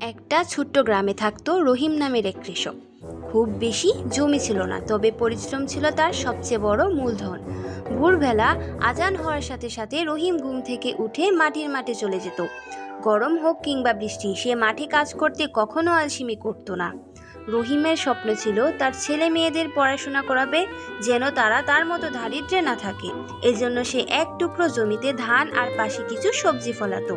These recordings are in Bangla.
একটা ছোট্ট গ্রামে থাকতো রহিম নামের এক কৃষক। খুব বেশি জমি ছিল না, তবে পরিশ্রম ছিল তার সবচেয়ে বড় মূলধন। ভোরবেলা আজান হওয়ার সাথে সাথে রহিম ঘুম থেকে উঠে মাটির মাঠে চলে যেত। গরম হোক কিংবা বৃষ্টি, সে মাঠে কাজ করতে কখনো আলসেমি করতো না। রহিমের স্বপ্ন ছিল তার ছেলে মেয়েদের পড়াশোনা করাবে, যেন তারা তার মতো দারিদ্র্যে না থাকে। এজন্য সে এক টুকরো জমিতে ধান আর পাশে কিছু সবজি ফলাতো।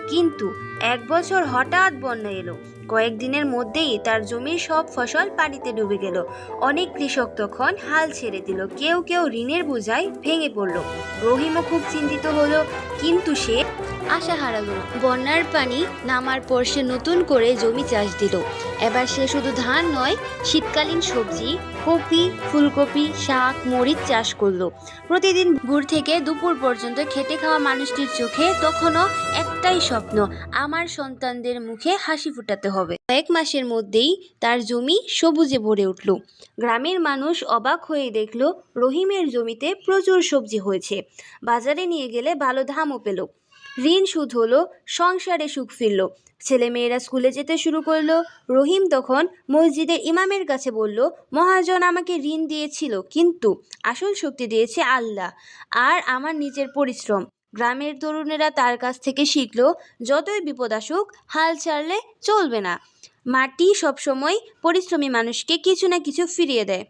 কিন্তু এক বছর হঠাৎ বন্যা এলো। কয়েকদিনের মধ্যেই তার জমির সব ফসল পানিতে ডুবে গেল। অনেক কৃষক তখন হাল ছেড়ে দিল, কেউ কেউ ঋণের বোঝায় ভেঙে পড়ল। রহিমও খুব চিন্তিত হলো, কিন্তু সে আশা হারালো না। বন্যার পানি নামার পর সে নতুন করে জমি চাষ দিল। এবার সে শুধু ধান নয়, শীতকালীন সবজি, কপি, ফুলকপি, শাক, মরিচ চাষ করলো। প্রতিদিন ভোর থেকে দুপুর পর্যন্ত খেটে খাওয়া মানুষটির চোখে তখনও একটাই স্বপ্ন, আমার সন্তানদের মুখে হাসি ফুটাতে হবে। কয়েক মাসের মধ্যেই তার জমি সবুজে ভরে উঠল। গ্রামের মানুষ অবাক হয়ে দেখল রহিমের জমিতে প্রচুর সবজি হয়েছে। বাজারে নিয়ে গেলে ভালো দামও পেল। ঋণ শোধ হলো, সংসারে সুখ ফিরল। ছেলেমেয়েরা স্কুলে যেতে শুরু করলো। রহিম তখন মসজিদের ইমামের কাছে বলল, মহাজন আমাকে ঋণ দিয়েছিল, কিন্তু আসল শক্তি দিয়েছে আল্লাহ আর আমার নিজের পরিশ্রম। গ্রামের তরুণেরা তার কাছ থেকে শিখলো, যতই বিপদ আসুক হাল ছাড়লে চলবে না। মাটি সবসময় পরিশ্রমী মানুষকে কিছু না কিছু ফিরিয়ে দেয়।